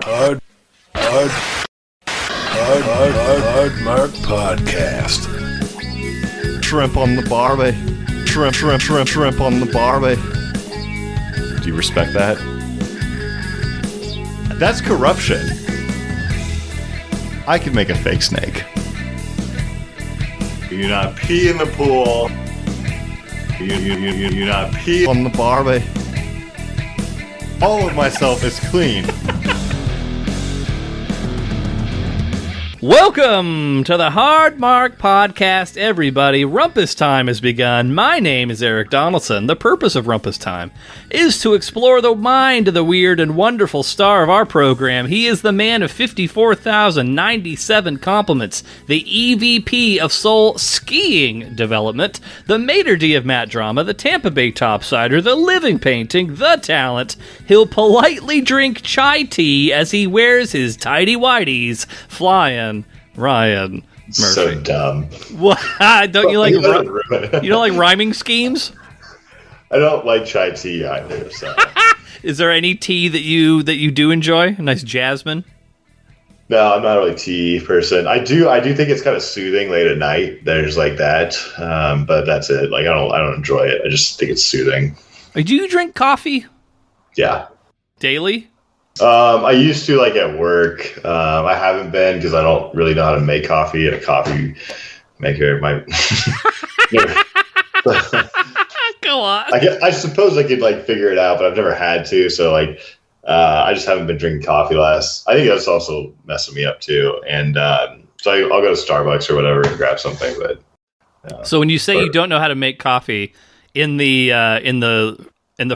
Hard Mark Podcast. Shrimp on the barbie. Shrimp on the barbie. Do you respect that? That's corruption. I could make a fake snake. You do not pee in the pool. You not pee on the barbie. All of myself is clean. Welcome to the Hard Mark Podcast, everybody. Rumpus time has begun. My name is Erik Donaldson. The purpose of Rumpus time is to explore the mind of the weird and wonderful star of our program. He is the man of 54,097 compliments, the EVP of Soul Skiing Development, the maitre d' of Matt Drama, the Tampa Bay topsider, the living painting, the talent. He'll politely drink chai tea as he wears his tighty-whities, flying Ryan Murphy. So dumb. What? Don't you like you don't like rhyming schemes? I don't like chai tea either. So. Is there any tea that you do enjoy? A nice jasmine? No, I'm not really a tea person. I do think it's kind of soothing late at night. There's like that, but that's it. Like I don't enjoy it. I just think it's soothing. Do you drink coffee? Yeah. Daily? I used to, like at work. I haven't been because I don't really know how to make coffee, and a coffee maker might. Go on. I suppose I could like figure it out, but I've never had to. So like, I just haven't been drinking coffee last. I think that's also messing me up too. And so I'll go to Starbucks or whatever and grab something. But so when you say you don't know how to make coffee in the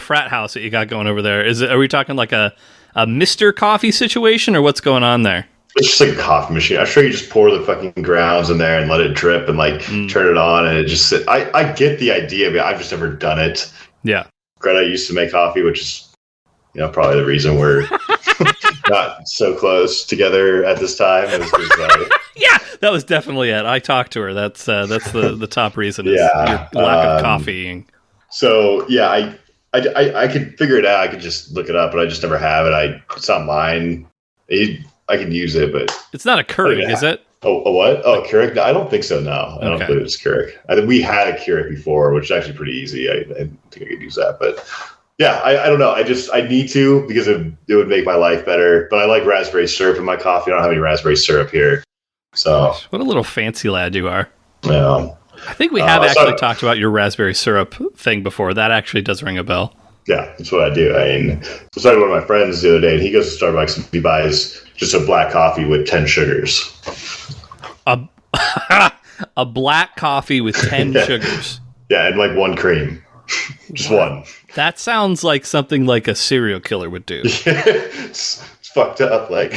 frat house that you got going over there, are we talking like a Mr. Coffee situation, or what's going on there? It's just like a coffee machine. I'm sure you just pour the fucking grounds in there and let it drip and like turn it on and it just sit. I get the idea, but I've just never done it. Yeah. Greta used to make coffee, which is, probably the reason we're not so close together at this time. Yeah, that was definitely it. I talked to her. That's the top reason is your lack of coffee. So yeah, I could figure it out. I could just look it up, but I just never have it. It's not mine. I can use it, but it's not a Keurig, is it? Oh, a what? Oh, Keurig? No, I don't think so. No, I don't believe it's Keurig. I think we had a Keurig before, which is actually pretty easy. I think I could use that, but yeah, I don't know. I need to because it would make my life better. But I like raspberry syrup in my coffee. I don't have any raspberry syrup here, so gosh, what a little fancy lad you are. Yeah. I think we have actually talked about your raspberry syrup thing before. That actually does ring a bell. Yeah, that's what I do. I mean, I was talking to one of my friends the other day, and he goes to Starbucks and he buys just a black coffee with 10 sugars. A black coffee with 10 sugars. Yeah, and like one cream. Just one. That sounds like something like a serial killer would do. It's fucked up. Like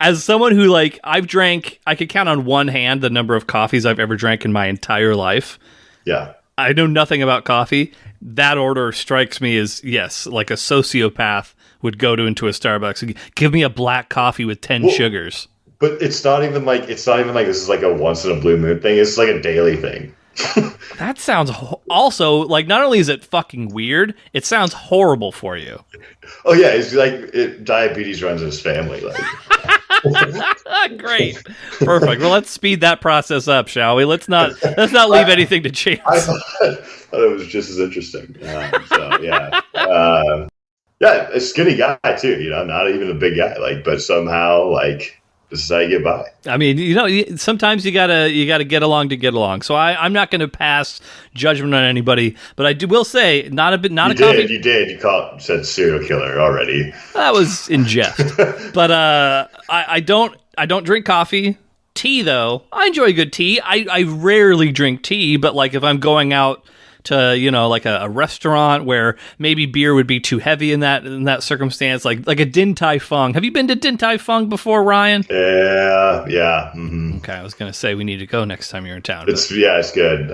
as someone who I could count on one hand the number of coffees I've ever drank in my entire life. Yeah. I know nothing about coffee. That order strikes me as, yes, like a sociopath would go into a Starbucks and give me a black coffee with 10 sugars. But it's not even like this is like a once in a blue moon thing. It's like a daily thing. That sounds also like, not only is it fucking weird, it sounds horrible for you. Oh yeah, it's like diabetes runs in his family. Like. Great, perfect. Well, let's speed that process up, shall we? Let's not leave anything to chance. I thought it was just as interesting. So yeah, yeah, a skinny guy too. Not even a big guy. But somehow this is how you get by. I mean, sometimes you gotta get along to get along. So I'm not going to pass judgment on anybody, but I will say not a coffee. You did. You said serial killer already. That was in jest. But I don't drink coffee. Tea though, I enjoy a good tea. I rarely drink tea, but if I'm going out to a restaurant where maybe beer would be too heavy in that circumstance, like a Din Tai Fung. Have you been to Din Tai Fung before, Ryan? Yeah. Mm-hmm. Okay, I was gonna say we need to go next time you're in town. It's good.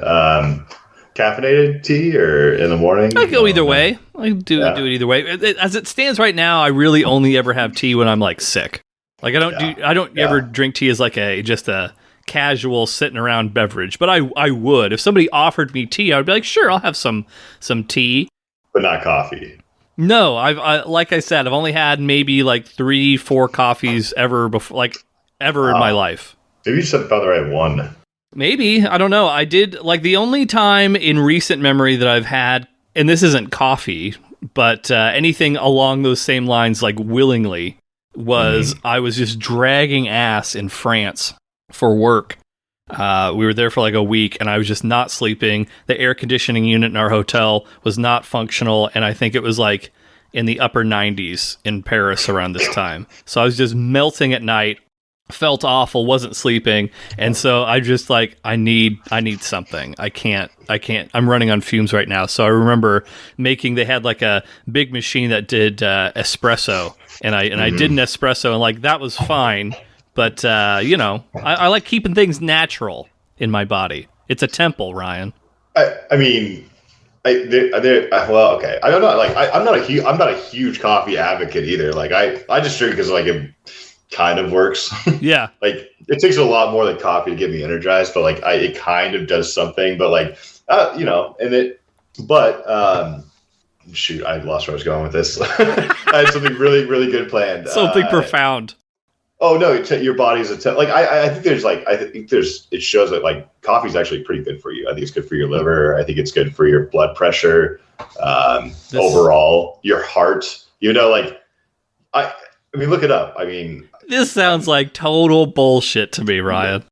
Caffeinated tea or in the morning? I go either way. I do it either way. As it stands right now, I really only ever have tea when I'm sick. I don't ever drink tea as just a casual sitting around beverage, but I would. If somebody offered me tea, I would be like, sure, I'll have some tea. But not coffee. No, like I said, I've only had maybe like 3-4 coffees ever before, like ever in my life. Maybe you just haven't found the right one. Maybe, I don't know. I did, like, the only time in recent memory that I've had, and this isn't coffee, but anything along those same lines, like willingly, was I was just dragging ass in France for work. We were there for like a week, and I was just not sleeping. The air conditioning unit in our hotel was not functional, and I think it was like in the upper 90s in Paris around this time. So I was just melting at night, felt awful, wasn't sleeping, and so I just like, I need something. I can't. I'm running on fumes right now. So I remember they had like a big machine that did espresso, and I did an espresso, and like that was fine. But, I like keeping things natural in my body. It's a temple, Ryan. I mean, well, okay. I don't know. Like, I'm not a huge coffee advocate either. Like, I just drink because like it kind of works. Yeah. Like, it takes a lot more than coffee to get me energized, but like, it kind of does something. But like, shoot, I lost where I was going with this. I had something really, really good planned. Something profound. Oh no! Your body's like I think it shows that like coffee is actually pretty good for you. I think it's good for your liver. I think it's good for your blood pressure. Overall, your heart. I mean, look it up. I mean, this sounds like total bullshit to me, Ryan.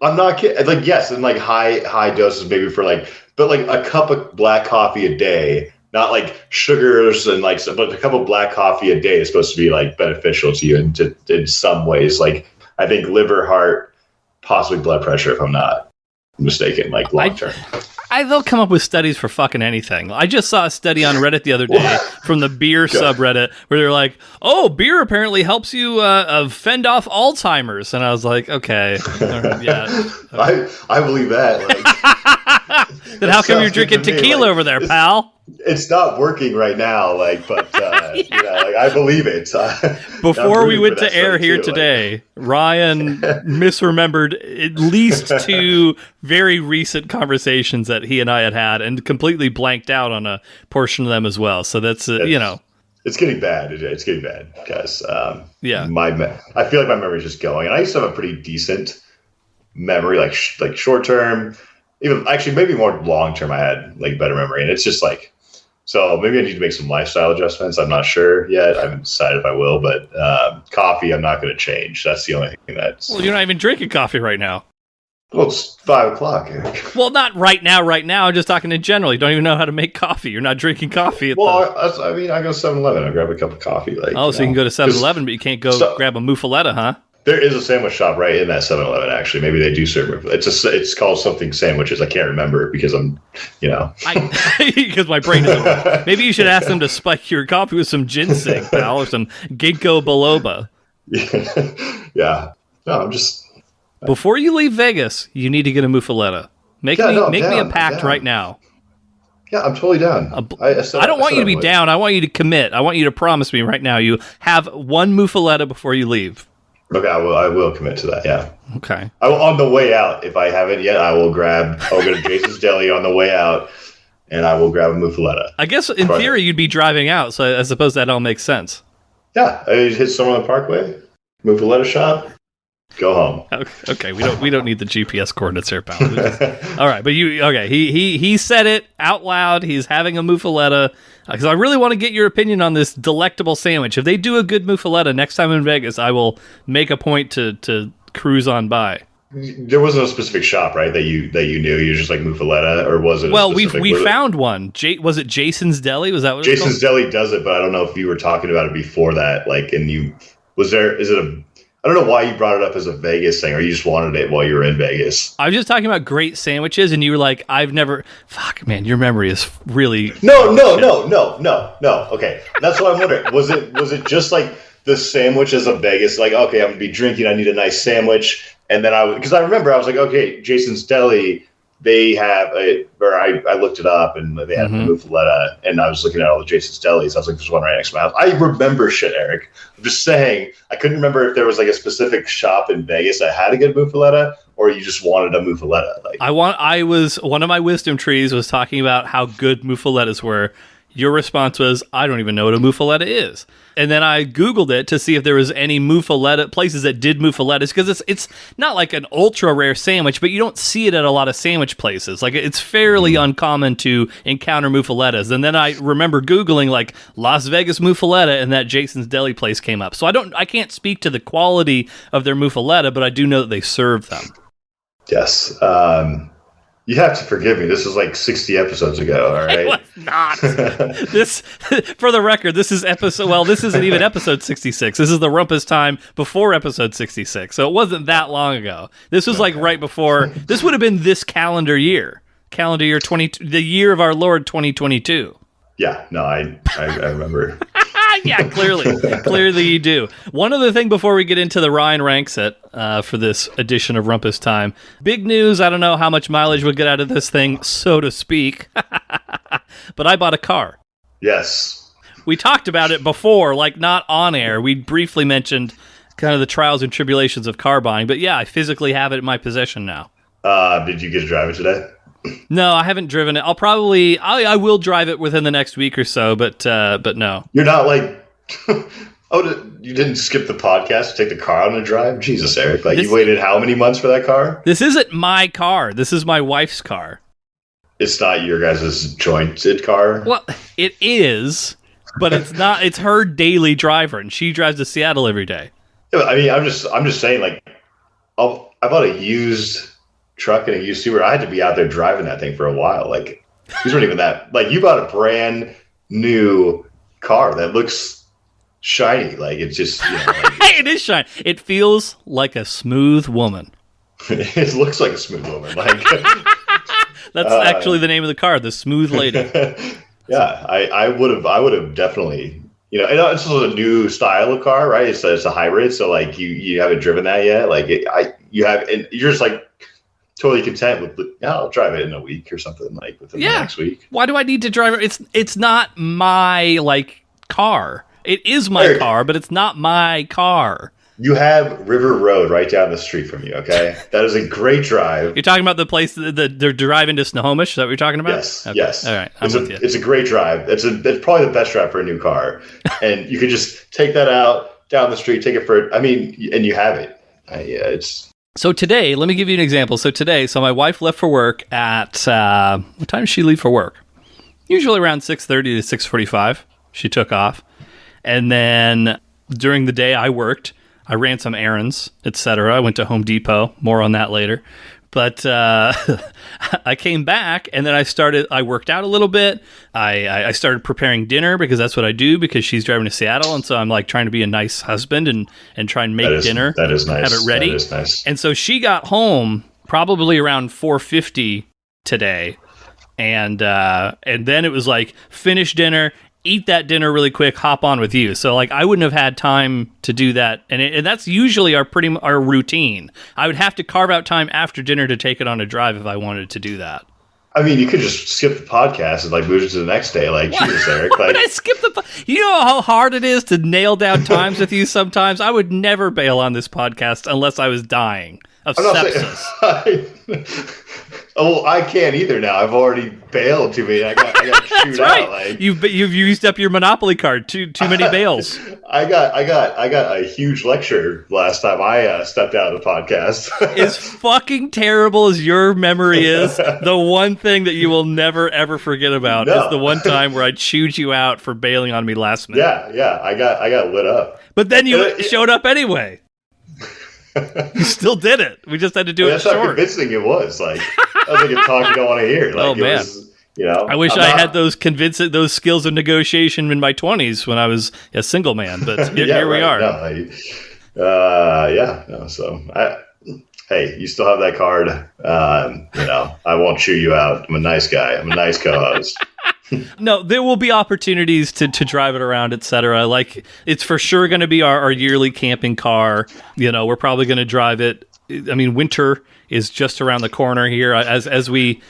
I'm not kidding. Like, yes, and like high doses maybe for like, but like a cup of black coffee a day. Not like sugars and like, but a cup of black coffee a day is supposed to be like beneficial to you in some ways. Like, I think liver, heart, possibly blood pressure, if I'm not mistaken, like long term. They'll come up with studies for fucking anything. I just saw a study on Reddit the other day from the beer subreddit where they're like, "Oh, beer apparently helps you fend off Alzheimer's," and I was like, "Okay, yeah." I believe that. Like, then how come you're drinking tequila over there, pal? It's not working right now, like, but like I believe it. Before we went to air here today, Ryan misremembered at least 2 very recent conversations that he and I had and completely blanked out on a portion of them as well. So that's it's getting bad. It's getting bad, guys. Yeah, I feel like my memory's just going, and I used to have a pretty decent memory, like short term. Even actually, maybe more long term, I had like better memory, and it's just like, so maybe I need to make some lifestyle adjustments. I'm not sure yet. I haven't decided if I will, but coffee, I'm not going to change. That's the only thing that's. Well, you're not even drinking coffee right now. Well, it's 5:00, Erik. Well, not right now. I'm just talking in general. You don't even know how to make coffee. You're not drinking coffee. I go 7-Eleven. I grab a cup of coffee. Like, so you can go to 7-Eleven, but you can't go grab a muffuletta, huh? There is a sandwich shop right in that 7-Eleven, actually. Maybe they do serve it. It's called something sandwiches. I can't remember because I'm, because my brain isn't. Maybe you should ask them to spike your coffee with some ginseng, pal, or some ginkgo biloba. Yeah. No, I'm just. Before you leave Vegas, you need to get a muffuletta. Make me a pact right now. Yeah, I'm totally down. I don't want you to be down. I want you to commit. I want you to promise me right now you have one muffuletta before you leave. Okay, I will commit to that, yeah. Okay. On the way out, if I haven't yet, I'll go to Jason's Deli on the way out, and I will grab a muffuletta. I guess in theory you'd be driving out, so I suppose that all makes sense. Yeah, I hit somewhere on the Parkway, muffuletta shop, go home. Okay, we don't need the GPS coordinates here, pal. All right, but he said it out loud. He's having a muffuletta. Because I really want to get your opinion on this delectable sandwich. If they do a good muffuletta next time in Vegas, I will make a point to cruise on by. There wasn't a specific shop, right, that you knew? You were just like muffuletta, or was it? Well, we found one. Was it Jason's Deli? Was that what Jason's Deli does it? But I don't know if you were talking about it before that. Like, and I don't know why you brought it up as a Vegas thing, or you just wanted it while you were in Vegas. I was just talking about great sandwiches, and you were like, "I've never." Fuck, man, your memory is really. No. Okay, that's what I'm wondering. Was it just like the sandwiches of Vegas? Like, okay, I'm gonna be drinking. I need a nice sandwich, and then because I remember I was like, okay, Jason's Deli. They have I looked it up and they had a muffuletta, and I was looking at all the Jason's Delis. I was like, there's one right next to my house. I remember shit, Erik. I'm just saying, I couldn't remember if there was like a specific shop in Vegas that had a good muffuletta, or you just wanted a muffuletta. Like, one of my wisdom trees was talking about how good muffulettas were. Your response was, I don't even know what a muffuletta is. And then I Googled it to see if there was any muffuletta places that did muffulettas, because it's not like an ultra rare sandwich, but you don't see it at a lot of sandwich places. Like, it's fairly uncommon to encounter muffulettas. And then I remember Googling like Las Vegas muffuletta, and that Jason's Deli place came up. So I can't speak to the quality of their muffuletta, but I do know that they serve them. Yes. You have to forgive me. This is like 60 episodes ago, all right? It was not. This, for the record, this is this isn't even episode 66. This is the Rumpus time before episode 66. So it wasn't that long ago. This was like right before. This would have been this calendar year 20, the year of our Lord 2022. Yeah, no, I remember. Yeah, clearly you do. One other thing before we get into the Ryan ranks it for this edition of Rumpus Time. Big news. I don't know how much mileage we'll get out of this thing, so to speak. But I bought a car. Yes. We talked about it before, like not on air. We briefly mentioned kind of the trials and tribulations of car buying. But yeah, I physically have it in my possession now. Did you get to drive it today? No, I haven't driven it. I will drive it within the next week or so, but no. You're not like, you didn't skip the podcast to take the car on a drive? Jesus, Erik. Like, you waited how many months for that car? This isn't my car. This is my wife's car. It's not your guys' jointed car? Well, it is, but it's not. It's her daily driver, and she drives to Seattle every day. Yeah, I mean, I'm just saying, like, I bought a used truck and a used Subaru. I had to be out there driving that thing for a while. Like, these weren't even that. Like, you bought a brand new car that looks shiny. Like, it's just, it is shiny. It feels like a smooth woman. It looks like a smooth woman. Like, that's actually the name of the car, the Smooth Lady. Yeah, I would have definitely. And it's a new style of car, right? It's a hybrid, so like you haven't driven that yet. Like you have, and you're just like totally content with, I'll drive it in a week or something, like within the next week. Why do I need to drive it? It's not my car. It is my car, but it's not my car. You have River Road right down the street from you, okay? That is a great drive. You're talking about the place that they're driving to Snohomish? Is that what you're talking about? Yes, okay. Yes. All right, I'm with you. It's a great drive. It's probably the best drive for a new car. And you could just take that out, down the street, take it and you have it. So today, let me give you an example. So my wife left for work at, what time does she leave for work? Usually around 6:30 to 6:45. She took off. And then during the day I worked. I ran some errands, etc. I went to Home Depot. More on that later. But I came back, and then I worked out a little bit. I started preparing dinner, because that's what I do, because she's driving to Seattle. And so I'm like trying to be a nice husband and try and make dinner. That is nice. Have it ready. That is nice. And so she got home probably around 4:50 today. And then it was like, finish dinner, eat that dinner really quick, hop on with you. So like I wouldn't have had time to do that, and that's usually our routine. I would have to carve out time after dinner to take it on a drive if I wanted to do that. I mean, you could just skip the podcast and like move it to the next day. Like, Jesus, Erik. Like, I skip you know how hard it is to nail down times with you sometimes? I would never bail on this podcast unless I was dying of sepsis. Oh, I can't either now. I've already bailed too many. I got to shoot right. out. Like, you've used up your Monopoly card. Too many bails. I got a huge lecture last time I stepped out of the podcast. As fucking terrible as your memory is, the one thing that you will never ever forget about is the one time where I chewed you out for bailing on me last minute. Yeah. I got lit up. But then you showed up anyway. You still did it. We just had to do it short. That's how convincing it was. Like, I was like a talk you don't want to hear. Like, man. It was, I wish I had those skills of negotiation in my 20s when I was a single man. But here we are. Hey, you still have that card. I won't chew you out. I'm a nice guy. I'm a nice co-host. No, there will be opportunities to drive it around, etc. Like, it's for sure going to be our yearly camping car. We're probably going to drive it. I mean, winter is just around the corner here. As we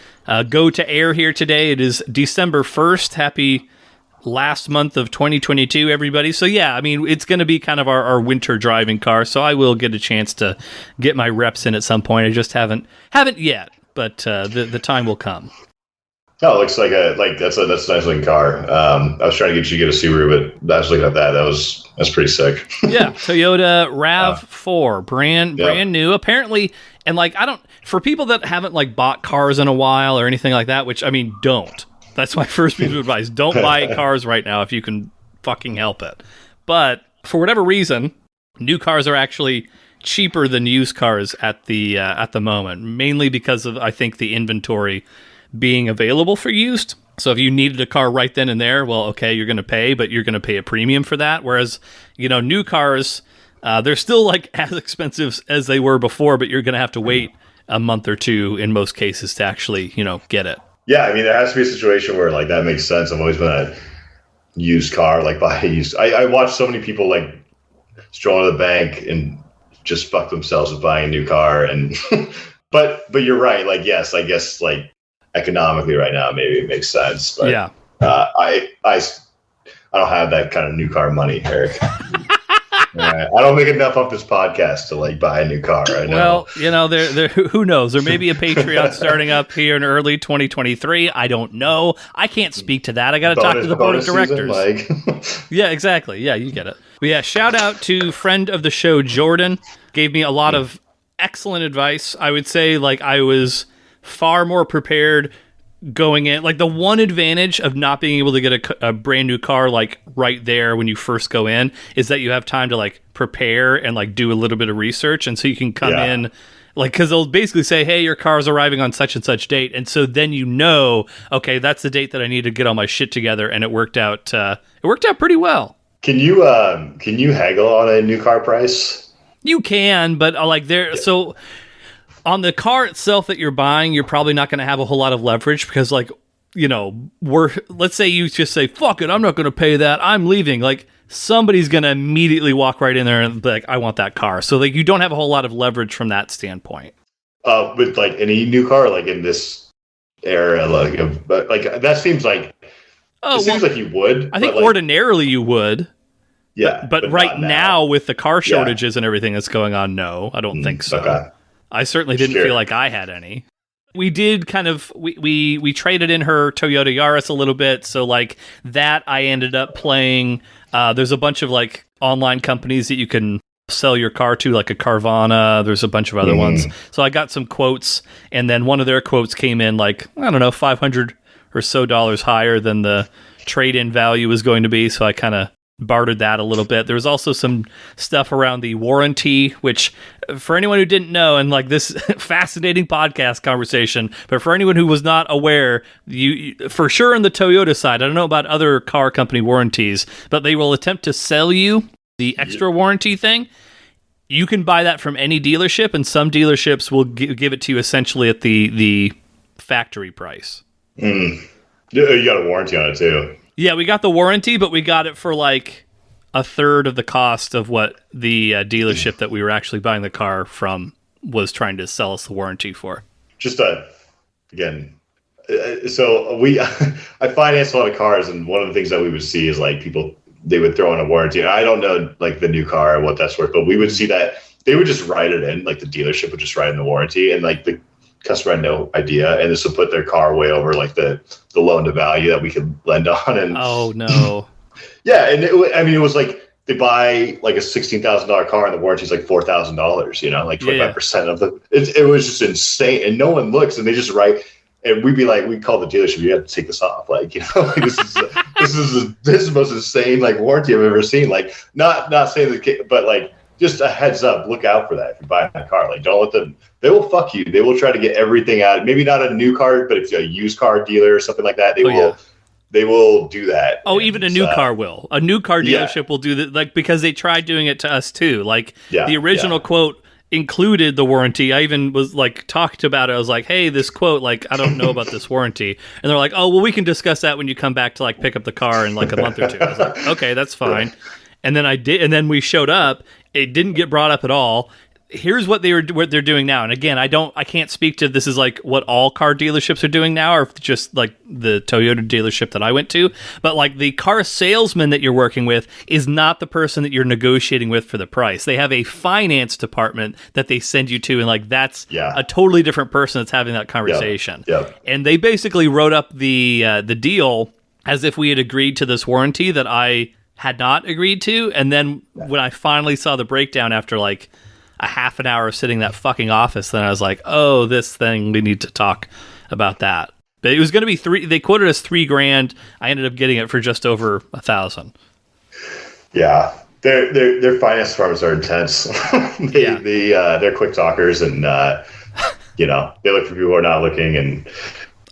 go to air here today, it is December 1st. Happy last month of 2022, everybody. So yeah, I mean, it's going to be kind of our winter driving car. So I will get a chance to get my reps in at some point. I just haven't yet, but the time will come. Oh, it looks like that's a nice looking car. I was trying to get you to get a Subaru, but I was looking at that. That's pretty sick. Yeah, Toyota RAV4, brand new. Apparently, and like for people that haven't like bought cars in a while or anything like that, which I mean, don't. That's my first piece of advice. Don't buy cars right now if you can fucking help it. But for whatever reason, new cars are actually cheaper than used cars at the moment, mainly because of, I think, the inventory being available for used. So if you needed a car right then and there, well, okay, you're going to pay, but you're going to pay a premium for that. Whereas, new cars, they're still like as expensive as they were before, but you're going to have to wait a month or two in most cases to actually, get it. Yeah, I mean, there has to be a situation where like that makes sense. I've always been a used car, like buy a used. I watch so many people like stroll to the bank and just fuck themselves with buying a new car. And but you're right. Like, yes, I guess like economically right now, maybe it makes sense. But yeah, I don't have that kind of new car money, Erik. I don't make enough off this podcast to like buy a new car. I know. Well, there. Who knows? There may be a Patreon starting up here in early 2023. I don't know. I can't speak to that. I got to talk to the board of directors. Season, yeah, exactly. Yeah, you get it. But yeah, shout out to friend of the show Jordan. Gave me a lot of excellent advice. I would say like I was far more prepared going in. Like the one advantage of not being able to get a brand new car like right there when you first go in is that you have time to like prepare and like do a little bit of research, and so you can come in like, because they'll basically say, hey, your car's arriving on such and such date, and so then okay, that's the date that I need to get all my shit together, and it worked out pretty well. Can you haggle on a new car price? You can, but so on the car itself that you're buying, you're probably not going to have a whole lot of leverage because, like, let's say you just say, fuck it, I'm not going to pay that, I'm leaving. Like, somebody's going to immediately walk right in there and be like, I want that car. So, like, you don't have a whole lot of leverage from that standpoint. With, like, any new car, like, in this era, but that seems like, seems like you would. I think ordinarily you would. Yeah. But right now, with the car shortages and everything that's going on, no, I don't think so. Okay. I certainly didn't feel like I had any. We did kind of, we traded in her Toyota Yaris a little bit. So like that I ended up playing, there's a bunch of like online companies that you can sell your car to, like a Carvana. There's a bunch of other ones. So I got some quotes, and then one of their quotes came in like, I don't know, $500 or so higher than the trade-in value was going to be. So I kind of bartered that a little bit. There was also some stuff around the warranty, which for anyone who didn't know, and like this fascinating podcast conversation, but for anyone who was not aware, you for sure on the Toyota side, I don't know about other car company warranties, but they will attempt to sell you the extra warranty thing. You can buy that from any dealership, and some dealerships will give it to you essentially at the factory price. You got a warranty on it too. Yeah, we got the warranty, but we got it for like a third of the cost of what the dealership that we were actually buying the car from was trying to sell us the warranty for. Just again, so I finance a lot of cars, and one of the things that we would see is like people, they would throw in a warranty. And I don't know like the new car or what that's worth, but we would see that they would just write it in, like the dealership would just write in the warranty, and like the customer had no idea, and this would put their car way over like the loan to value that we could lend on. And oh no. Yeah, and it was like they buy like a $16,000 car and the warranty is like $4,000. Like 25% of the. It was just insane, and no one looks, and they just write. And we'd be like, we call the dealership, you have to take this off. Like, like this is the most insane like warranty I've ever seen. Like, not saying that, but like just a heads up, look out for that if you buy a car. Like, don't let them. They will fuck you. They will try to get everything out. Maybe not a new car, but if it's a used car dealer or something like that, they will do that. Oh, even a new car will. A new car dealership will do that, like, because they tried doing it to us too. Like the original quote included the warranty. I even was like talked about it. I was like, hey, this quote, like, I don't know about this warranty. And they're like, oh, well, we can discuss that when you come back to like pick up the car in like a month or two. I was like, okay, that's fine. And then I did, and then we showed up. It didn't get brought up at all. here's what they're doing now. And again, I can't speak to this is like what all car dealerships are doing now, or just like the Toyota dealership that I went to. But like the car salesman that you're working with is not the person that you're negotiating with for the price. They have a finance department that they send you to, and like that's a totally different person that's having that conversation. And they basically wrote up the deal as if we had agreed to this warranty that I had not agreed to. And then when I finally saw the breakdown after like a half an hour of sitting in that fucking office, then I was like, oh, this thing, we need to talk about that. But it was going to be they quoted us $3,000. I ended up getting it for just over $1,000. Yeah. Their finance departments are intense. They're quick talkers, and they look for people who are not looking, and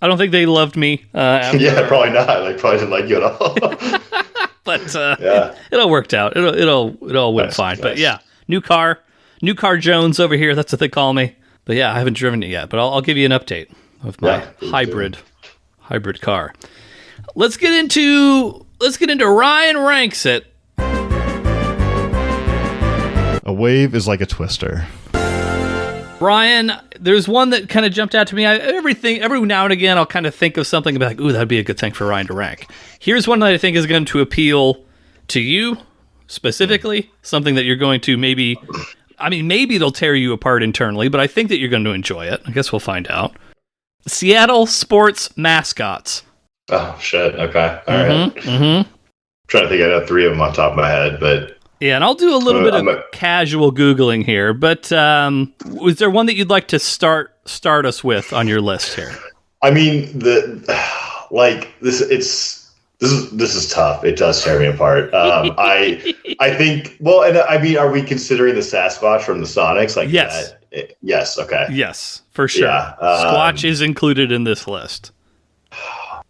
I don't think they loved me. Probably not. They probably didn't like you at all. But it all worked out. It all went fine. Nice. But yeah, new car Jones over here. That's what they call me. But yeah, I haven't driven it yet. But I'll give you an update of my hybrid car. Let's get into Ryan Ranks It. A wave is like a twister. Ryan, there's one that kind of jumped out to me. Every now and again, I'll kind of think of something and be like, ooh, that'd be a good thing for Ryan to rank. Here's one that I think is going to appeal to you specifically, something that you're going to maybe it'll tear you apart internally, but I think that you're going to enjoy it. I guess we'll find out. Seattle Sports Mascots. Oh, shit. Okay. All right. Mm-hmm. Trying to think. I know 3 of them on top of my head, but... Yeah, and I'll do a little bit of casual Googling here, but was there one that you'd like to start us with on your list here? I mean, this is tough. It does tear me apart. I think, well, and I mean, are we considering the Sasquatch from the Sonics? Like, yes. Yes. Okay. Yes, for sure. Yeah, Squatch is included in this list.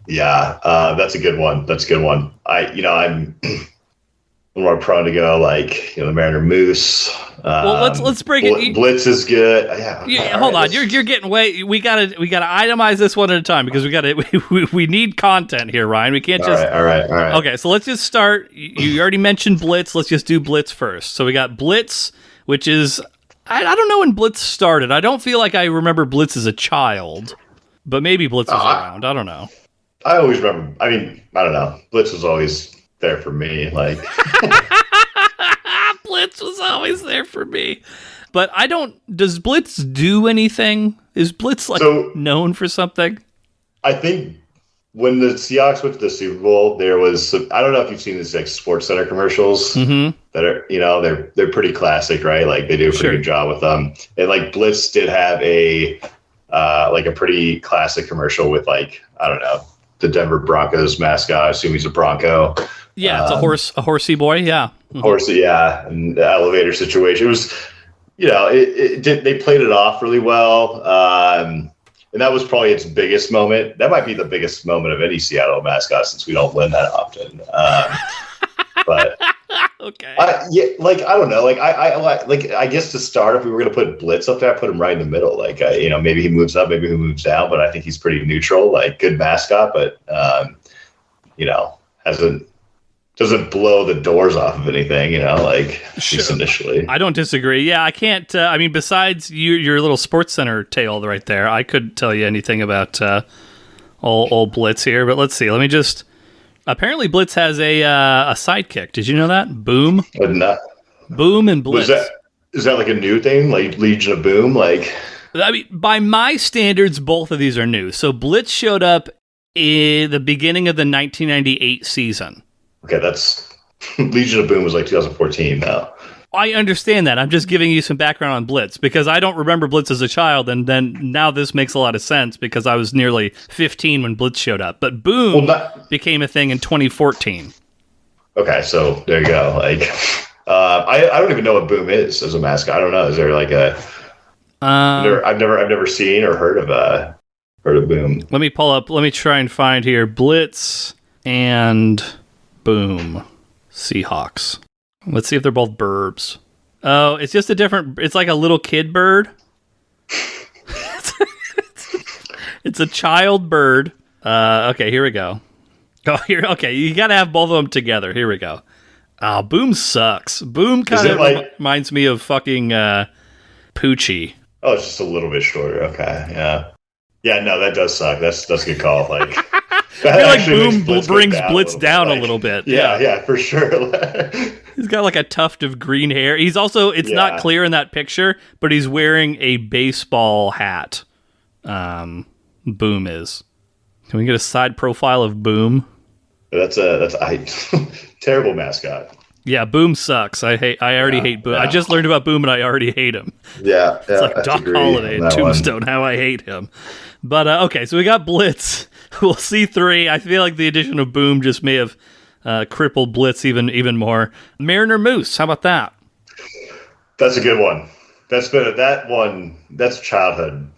Yeah. That's a good one. I'm more prone to go like the Mariner Moose. Well, let's break it. Blitz is good. Yeah. Hold on. You're getting way. We gotta itemize this one at a time because we need content here, Ryan. We can't just. All right. Okay, so let's just start. You already mentioned Blitz. Let's just do Blitz first. So we got Blitz, which is I don't know when Blitz started. I don't feel like I remember Blitz as a child, but maybe Blitz was around. I don't know. I always remember. I mean, I don't know. Blitz was always there for me, like Blitz was always there for me, but does Blitz do anything? Is Blitz known for something? I think when the Seahawks went to the Super Bowl, there was I don't know if you've seen these like Sports Center commercials that are they're pretty classic, right? Like they do a pretty good job with them, and like Blitz did have a pretty classic commercial with like I don't know the Denver Broncos mascot. I assume he's a Bronco. Yeah, it's a horsey boy. Yeah, horsey. Yeah, and the elevator situation. It was, they played it off really well, and that was probably its biggest moment. That might be the biggest moment of any Seattle mascot since we don't win that often. But okay, I don't know. I guess to start, if we were going to put Blitz up there, I put him right in the middle. Like, maybe he moves up, maybe he moves down, but I think he's pretty neutral. Like, good mascot, but doesn't blow the doors off of anything, just initially. I don't disagree. Yeah, I can't. Besides your little Sports Center tale right there, I couldn't tell you anything about old Blitz here. But let's see. Let me just. Apparently, Blitz has a sidekick. Did you know that? Boom. Boom and Blitz. Is that like a new thing? Like Legion of Boom? Like. I mean, by my standards, both of these are new. So Blitz showed up in the beginning of the 1998 season. Okay, that's Legion of Boom was like 2014 now. I understand that. I'm just giving you some background on Blitz because I don't remember Blitz as a child, and then now this makes a lot of sense because I was nearly 15 when Blitz showed up. But Boom became a thing in 2014. Okay, so there you go. Like, I don't even know what Boom is as a mascot. I don't know. Is there like a? I've never seen or heard of Boom. Let me pull up. Let me try and find here Blitz and Boom Seahawks. Let's see if they're both burbs. Oh, it's just it's like a little kid bird. It's a child bird. Okay, here we go. Okay, you gotta have both of them together. Here we go. Oh, Boom sucks. Boom kind of reminds me of fucking Poochie. Oh, it's just a little bit shorter. Okay, yeah. Yeah, no, that does suck. That's a good call. Like, I feel like Boom brings Blitz down a little bit. Yeah, for sure. He's got like a tuft of green hair. He's also, it's not clear in that picture, but he's wearing a baseball hat. Boom is. Can we get a side profile of Boom? That's terrible mascot. Yeah, Boom sucks. I already hate Boom. Yeah. I just learned about Boom and I already hate him. Yeah, it's like Doc Holliday in Tombstone, how I hate him. But okay, so we got Blitz. We'll see 3. I feel like the addition of Boom just may have crippled Blitz even more. Mariner Moose, how about that? That's a good one. That's childhood.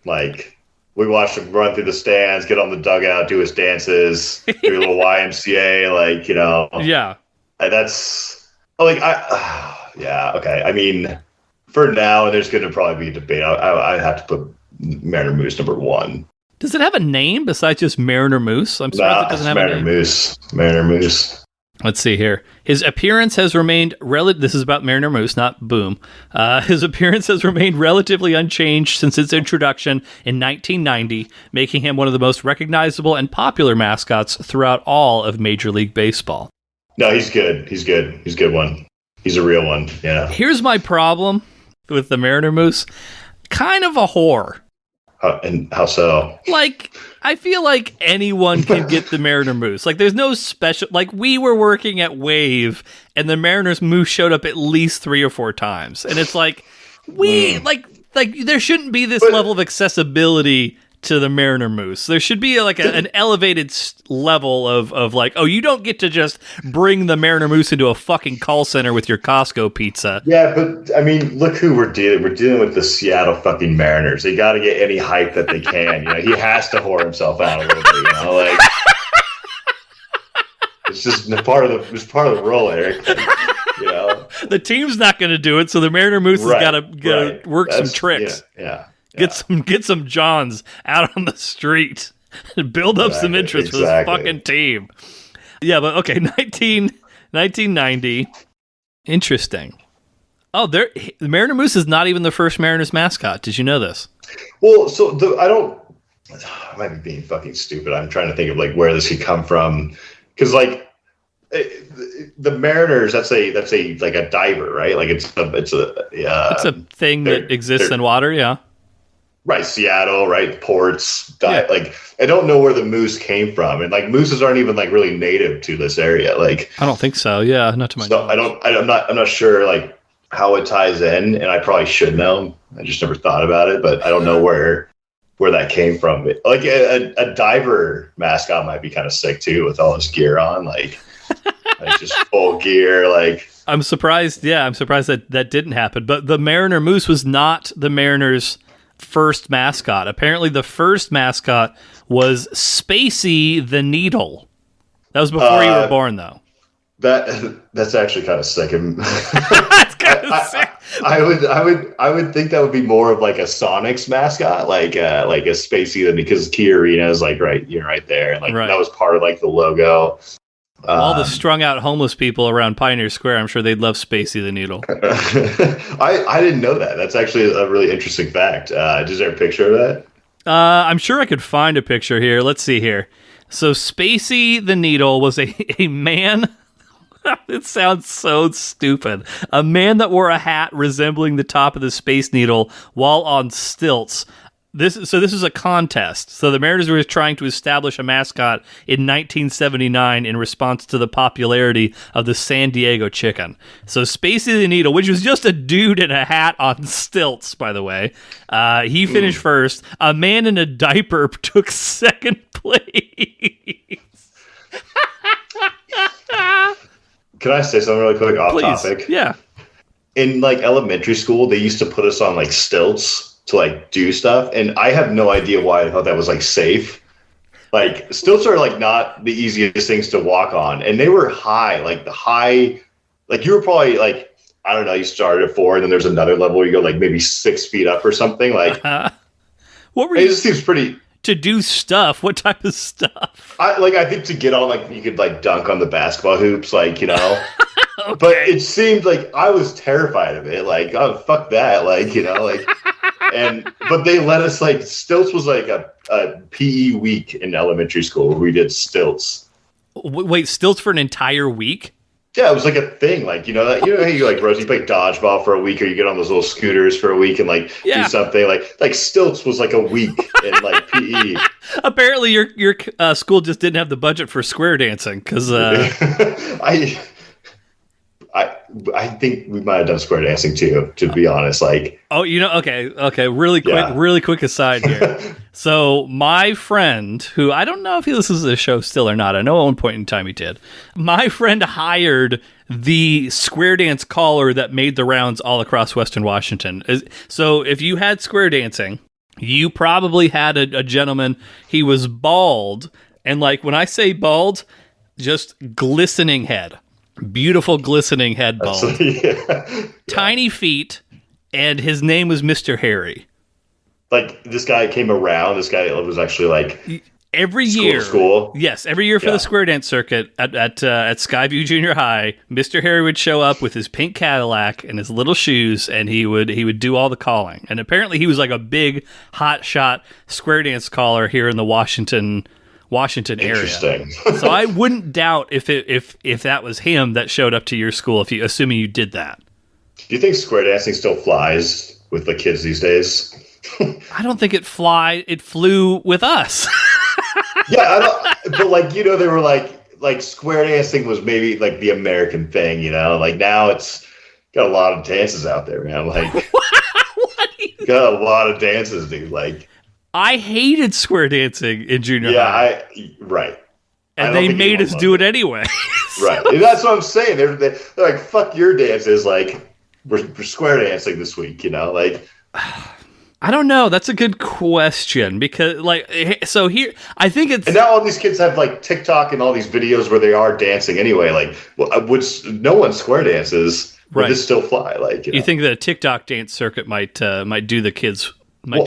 Like, we watched him run through the stands, get on the dugout, do his dances, do a little YMCA, like, Yeah. Okay. I mean, for now, there's going to probably be a debate. I have to put Mariner Moose number 1. Does it have a name besides just Mariner Moose? I'm surprised it doesn't have a name. Mariner Moose. Let's see here. His appearance has remained this is about Mariner Moose, not Boom. His appearance has remained relatively unchanged since its introduction in 1990, making him one of the most recognizable and popular mascots throughout all of Major League Baseball. No, he's good. He's good. He's a good one. He's a real one. Yeah. Here's my problem with the Mariner Moose. Kind of a whore. And how so? Like, I feel like anyone can get the Mariner Moose. Like, there's no special... Like, we were working at Wave, and the Mariners Moose showed up at least 3 or 4 times. And it's like, like there shouldn't be this level of accessibility to the Mariner Moose. There should be like an elevated level of like, oh, you don't get to just bring the Mariner Moose into a fucking call center with your Costco pizza. Yeah, but I mean, look who we're dealing. We're dealing with the Seattle fucking Mariners. They got to get any hype that they can. He has to whore himself out a little bit. Like it's just part of the role, Erik. The team's not going to do it, so the Mariner Moose has got to work some tricks. Yeah. Get some Johns out on the street and build up some interest for this fucking team. Yeah, but okay, 1990. Interesting. Oh, the Mariner Moose is not even the first Mariners mascot. Did you know this? Well, I might be being fucking stupid. I'm trying to think of like where this could come from, because like the Mariners, that's a like a diver, right? Like it's a thing that exists in water, yeah. Right, Seattle, right, ports. Like, I don't know where the moose came from, and like mooses aren't even like really native to this area. Like, I don't think so. Yeah, not to my knowledge. I'm not sure like how it ties in, and I probably should know. I just never thought about it, but I don't know where that came from. But, like a diver mascot might be kind of sick too, with all his gear on, like just full gear. Like, I'm surprised. Yeah, I'm surprised that didn't happen. But the Mariner Moose was not the Mariners' first mascot. Apparently the first mascot was Spacey the Needle. That was before you were born, though. That's actually kind of sick. That's kind of sick. I would think that would be more of like a Sonics mascot, like a Spacey, than because Key Arena is like right there, and like that was part of like the logo. All the strung out homeless people around Pioneer Square, I'm sure they'd love Spacey the Needle. I didn't know that. That's actually a really interesting fact. Is there a picture of that? I'm sure I could find a picture here. Let's see here. So Spacey the Needle was a man. It sounds so stupid. A man that wore a hat resembling the top of the Space Needle while on stilts. This is a contest. So the Mariners were trying to establish a mascot in 1979 in response to the popularity of the San Diego Chicken. So Spacey the Needle, which was just a dude in a hat on stilts, by the way, he finished first. A man in a diaper took second place. Can I say something really quick off topic? Yeah. In like elementary school, they used to put us on like stilts to like do stuff, and I have no idea why I thought that was like safe. Like stilts are like not the easiest things to walk on, and they were high, like you were probably like, I don't know, you started at 4, and then there's another level where you go like maybe 6 feet up or something. Like, what were you? It just seems pretty. To do stuff? What type of stuff? I think to get on, like, you could like dunk on the basketball hoops, like, But it seemed like I was terrified of it. Like, oh, fuck that. Like, but they let us, like, stilts was like a PE week in elementary school where we did stilts. Wait, stilts for an entire week? Yeah, it was like a thing. Like, how you like Rosie, you play dodgeball for a week, or you get on those little scooters for a week and like do something. Like stilts was like a week in like PE. Apparently, your school just didn't have the budget for square dancing because I think we might have done square dancing too, to be honest. Like, okay. Really quick aside here. So my friend, who I don't know if he listens to the show still or not. I know at one point in time he did. My friend hired the square dance caller that made the rounds all across Western Washington. So if you had square dancing, you probably had a gentleman. He was bald, and like when I say bald, just glistening head. Beautiful glistening head bald. Tiny feet, and his name was Mr. Harry. Like, this guy came around. This guy was actually like every year. Yes, every year for the square dance circuit at Skyview Junior High, Mr. Harry would show up with his pink Cadillac and his little shoes, and he would do all the calling. And apparently, he was like a big hot shot square dance caller here in the Washington area. Interesting. So I wouldn't doubt if that was him that showed up to your school, assuming you did that. Do you think square dancing still flies with the kids these days? I don't think it flew with us. Yeah, but like, they were like square dancing was maybe like the American thing, like now it's got a lot of dances out there, man. Like, got a lot of dances, dude. Like, I hated square dancing in junior high. Right. And they made us do it anyway. Right. And that's what I'm saying. They're like, fuck your dances. Like, we're square dancing this week, like. I don't know. That's a good question because, like, so here, I think it's. And now all these kids have, like, TikTok and all these videos where they are dancing anyway. Like, no one square dances. Would this still fly? Like, you think that a TikTok dance circuit might do the kids?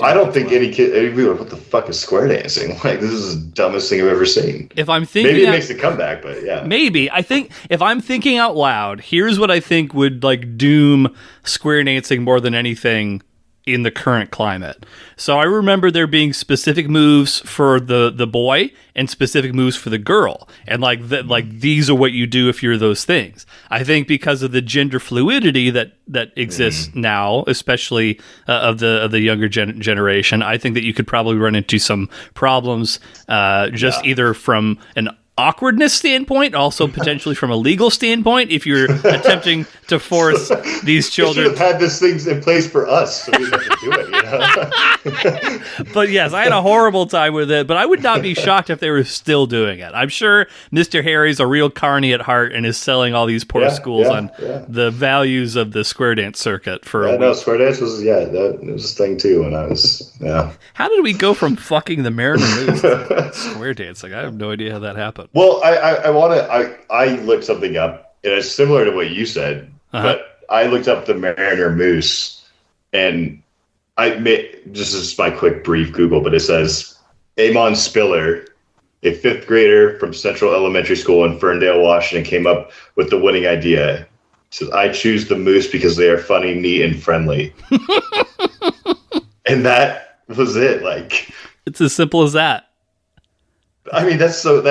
I don't think any kid. What the fuck is square dancing? Like, this is the dumbest thing I've ever seen. If I'm thinking, maybe it makes a comeback, but yeah, maybe. I think if I'm thinking out loud, here's what I think would like doom square dancing more than anything in the current climate. So I remember there being specific moves for the boy and specific moves for the girl, and like these are what you do if you're those things. I think because of the gender fluidity that exists now, especially of the younger generation, I think that you could probably run into some problems either from an awkwardness standpoint, also potentially from a legal standpoint, if you're attempting to force these children. You should have had these things in place for us so we didn't have to do it, But yes, I had a horrible time with it, but I would not be shocked if they were still doing it. I'm sure Mr. Harry's a real carny at heart and is selling all these poor schools on the values of the square dance circuit for a week. No, square dance was, that was a thing too when I was, How did we go from fucking the Mariner Moose to square dancing? I have no idea how that happened. Well, I looked something up, and it's similar to what you said, but I looked up the Mariner Moose, and this is my quick brief Google, but it says Amon Spiller, a fifth grader from Central Elementary School in Ferndale, Washington, came up with the winning idea. It says, I choose the moose because they are funny, neat, and friendly. And that was it. Like, it's as simple as that. I mean, that's a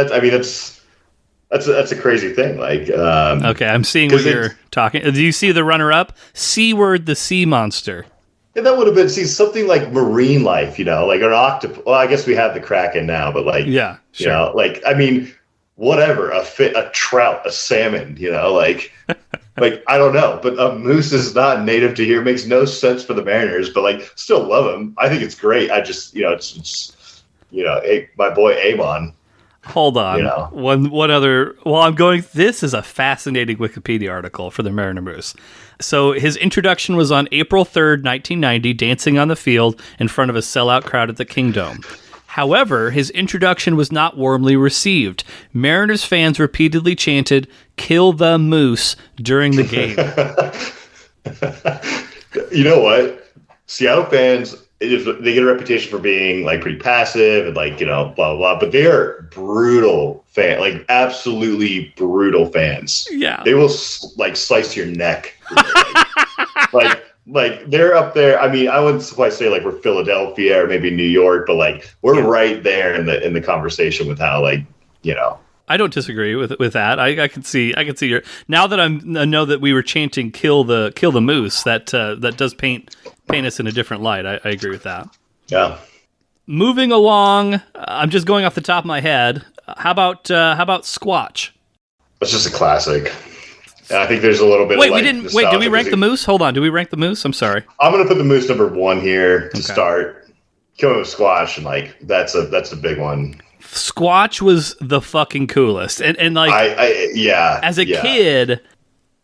crazy thing. Like, okay, I'm seeing what you're talking. Do you see the runner-up? Seaward, the sea monster. And that would have been something like marine life, like an octopus. Well, I guess we have the Kraken now, but like, sure. Like, I mean, whatever, a trout, a salmon, like, like, I don't know, but a moose is not native to here. It makes no sense for the Mariners, but like, still love them. I think it's great. I just, it's my boy Amon. Hold on. One other. Well, I'm going. This is a fascinating Wikipedia article for the Mariner Moose. So his introduction was on April 3rd, 1990, dancing on the field in front of a sellout crowd at the Kingdome. However, his introduction was not warmly received. Mariners fans repeatedly chanted, "Kill the Moose," during the game. You know what? Seattle fans they get a reputation for being like pretty passive and like, blah, blah, blah, but they are brutal like absolutely brutal fans. Yeah. They will like slice your neck. like they're up there. I mean, I wouldn't quite say like we're Philadelphia or maybe New York, but like we're right there in the conversation with how like, I don't disagree with that. I can see your, now that I know that we were chanting kill the moose, that does paint us in a different light. I agree with that. Yeah. Moving along, I'm just going off the top of my head. How about Squatch? It's just a classic. And I think there's a little bit of like did we rank the moose? Hold on, do we rank the moose? I'm sorry. I'm gonna put the moose number 1 here to start. Killing with Squatch, and like that's a big one. Squatch was the fucking coolest, and like as a kid,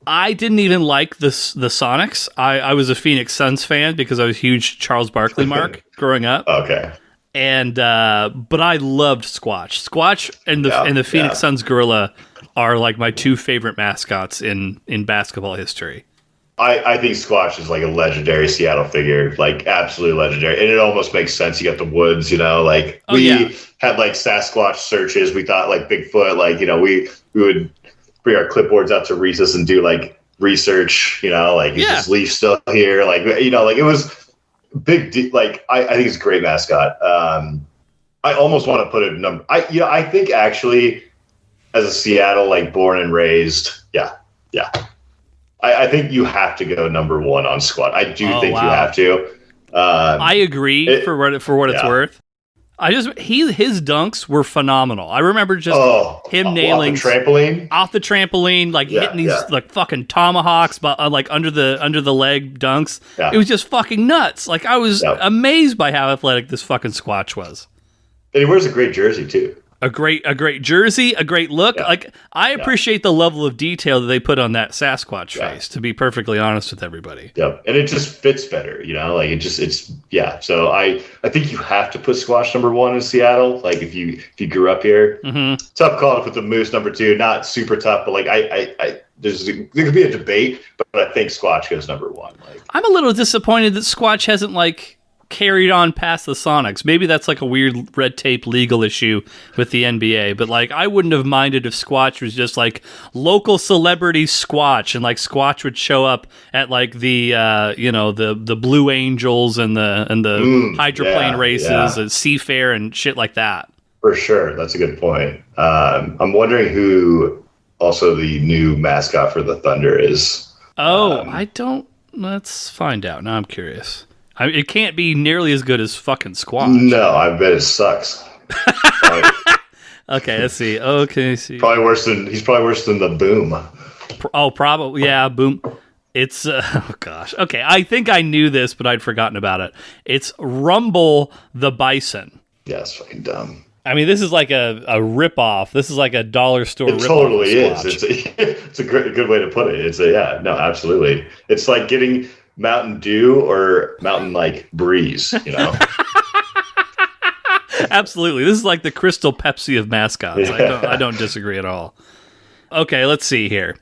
I didn't even like the Sonics. I was a Phoenix Suns fan because I was a huge Charles Barkley mark growing up. Okay, and but I loved Squatch. Squatch and the Phoenix Suns gorilla are like my 2 favorite mascots in basketball history. I think Squatch is like a legendary Seattle figure, like absolutely legendary. And it almost makes sense. You got the woods, like we had like Sasquatch searches. We thought like Bigfoot, like, we would bring our clipboards out to recess and do like research, like is this leaf still here? Like, like it was big. Like, I think it's a great mascot. I almost want to put it number. I think actually as a Seattle, like born and raised. Yeah. I think you have to go number 1 on Squad. I do think you have to. I agree for what it's worth. His dunks were phenomenal. I remember just him nailing off the trampoline, like hitting these like fucking tomahawks, but like under the leg dunks. Yeah. It was just fucking nuts. Like I was amazed by how athletic this fucking Squatch was. And he wears a great jersey too. A great jersey, a great look. Yeah. Like I appreciate the level of detail that they put on that Sasquatch face. To be perfectly honest with everybody. Yep, and it just fits better. Like it's. So I think you have to put Squatch number 1 in Seattle. Like if you grew up here, tough call to put the moose number 2. Not super tough, but like there could be a debate, but I think Squatch goes number 1. Like I'm a little disappointed that Squatch hasn't like carried on past the Sonics. Maybe that's like a weird red tape legal issue with the NBA, but like I wouldn't have minded if Squatch was just like local celebrity Squatch, and like Squatch would show up at like the the Blue Angels and the hydroplane races and Seafair and shit like that. For sure, that's a good point. I'm wondering who also the new mascot for the Thunder is. I don't. Let's find out. Now I'm curious. It can't be nearly as good as fucking Squatch. No, I bet it sucks. Okay, let's see. Okay, see. He's probably worse than the Boom. Probably, yeah, Boom. It's oh gosh. Okay, I think I knew this, but I'd forgotten about it. It's Rumble the Bison. Yeah, it's fucking dumb. I mean, this is like a rip-off. This is like a dollar store rip-off. It totally is. It's a good way to put it. Absolutely. It's like getting Mountain Dew or Mountain like Breeze, Absolutely. This is like the Crystal Pepsi of mascots. Yeah. I don't disagree at all. Okay, let's see here.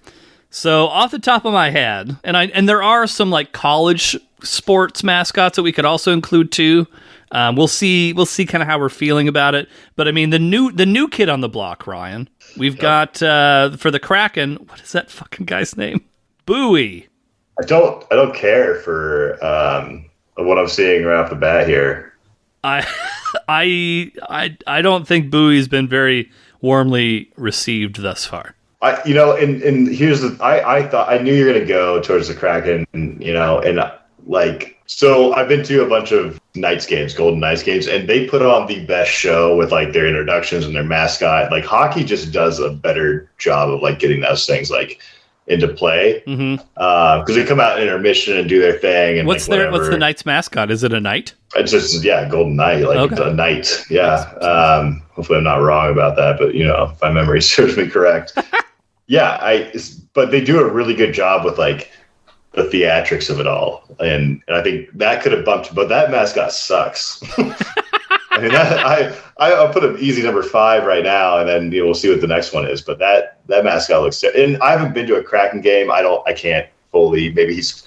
So off the top of my head, and there are some like college sports mascots that we could also include too. We'll see kind of how we're feeling about it. But I mean the new kid on the block, Ryan. We've got for the Kraken, what is that fucking guy's name? Bowie. I don't care for what I'm seeing right off the bat here. I don't think Bowie's been very warmly received thus far. And here's I thought I knew you were gonna go towards the Kraken, and like so I've been to a bunch of Knights games, Golden Knights games, and they put on the best show with like their introductions and their mascot. Like hockey just does a better job of like getting those things like into play because they come out in intermission and do their thing. And what's the Knights mascot? Is it a knight? It's just Golden Knight, like a knight. Yeah. Hopefully I'm not wrong about that, but if my memory serves me correct. But they do a really good job with like the theatrics of it all, and I think that could have bumped, but that mascot sucks. I mean, I'll put an easy number 5 right now, and then we'll see what the next one is. But that mascot looks. And I haven't been to a Kraken game. I can't fully. Maybe he's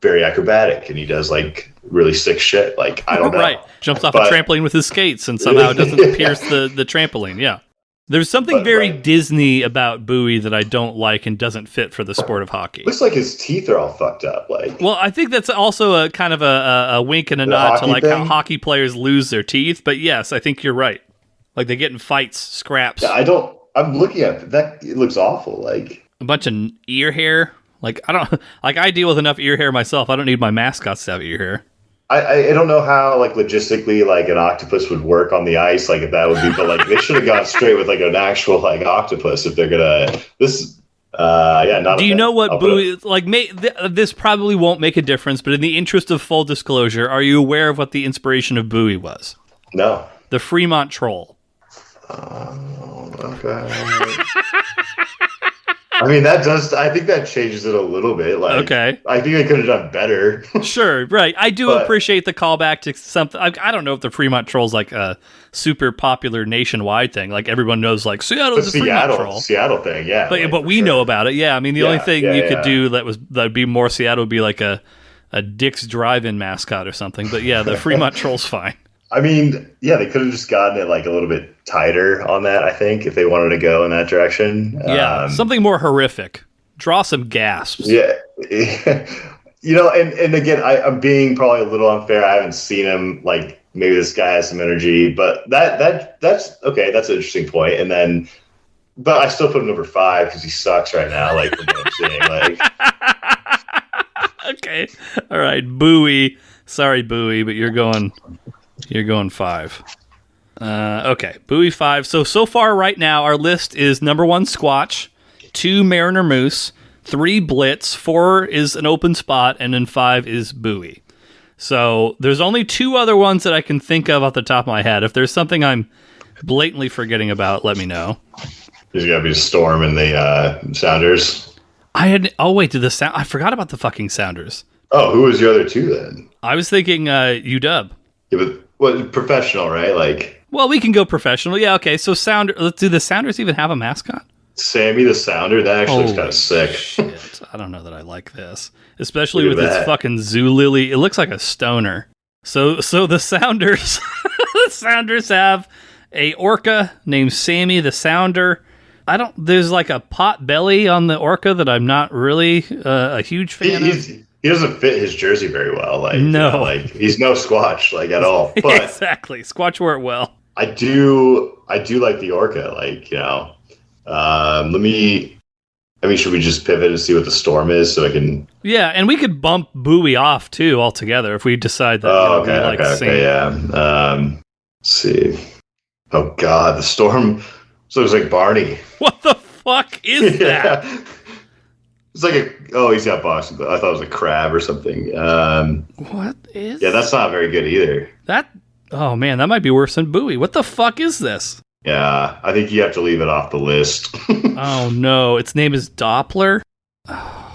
very acrobatic, and he does like really sick shit. Like, I don't know. Right. Jumps off a trampoline with his skates and somehow it doesn't pierce the trampoline. Yeah. There's something very Disney about Bowie that I don't like and doesn't fit for the sport of hockey. Looks like his teeth are all fucked up. Like, well, I think that's also a kind of a wink and a nod to like how hockey players lose their teeth. But yes, I think you're right. Like they get in fights, scraps. Yeah, I'm looking at that. It looks awful. Like a bunch of ear hair. Like I deal with enough ear hair myself. I don't need my mascots to have ear hair. I don't know how like logistically like an octopus would work on the ice, like if that would be, but like they should have gone straight with like an actual like octopus if they're gonna this. Not. Do you know what Bowie like? This probably won't make a difference, but in the interest of full disclosure, are you aware of what the inspiration of Bowie was? No. The Fremont Troll. Oh, okay. I mean, I think that changes it a little bit. Like, okay. I think they could have done better. Sure, right. I do appreciate the callback to something. I don't know if the Fremont Troll's like a super popular nationwide thing. Like everyone knows, like Seattle's the Fremont Troll. Seattle thing, yeah. But we know about it. Yeah, I mean, the only thing you could do that'd be more Seattle would be like a Dick's Drive-In mascot or something. But yeah, the Fremont Troll's fine. I mean, yeah, they could have just gotten it like a little bit tighter on that, I think, if they wanted to go in that direction. Yeah, something more horrific. Draw some gasps. Yeah. And again, I'm being probably a little unfair. I haven't seen him. Like, maybe this guy has some energy, but that's okay. That's an interesting point. And then, but I still put him number 5 because he sucks right now, like, from what I'm seeing. Like, okay. All right, Bowie. Sorry, Bowie, but you're going 5. Okay, Bowie 5. So far right now, our list is number 1 Squatch, 2 Mariner Moose, 3 Blitz, 4 is an open spot, and then 5 is Bowie. So there's only 2 other ones that I can think of off the top of my head. If there's something I'm blatantly forgetting about, let me know. There's got to be a Storm in the Sounders. I forgot about the fucking Sounders. Oh, who was your other 2 then? I was thinking UW. Yeah, but professional, right? Like, well, we can go professional. Yeah, okay. So do the Sounders even have a mascot? Sammy the Sounder? That actually looks kind of sick. Shit. I don't know that I like this. Especially with its fucking Zoolily. It looks like a stoner. So the Sounders the Sounders have a orca named Sammy the Sounder. There's like a pot belly on the orca that I'm not really a huge fan of. He doesn't fit his jersey very well. Like, no, he's no Squatch, like, at all. But exactly, Squatch wore it well. I do like the orca. Like, should we just pivot and see what the Storm is so I can? Yeah, and we could bump Bowie off too altogether if we decide that. Okay, yeah. Let's see. Oh God, the Storm looks like Barney. What the fuck is that? It's like he's got Boston. I thought it was a crab or something. What is? Yeah, that's not very good either. Oh man, that might be worse than Bowie. What the fuck is this? Yeah, I think you have to leave it off the list. Oh no, its name is Doppler. Oh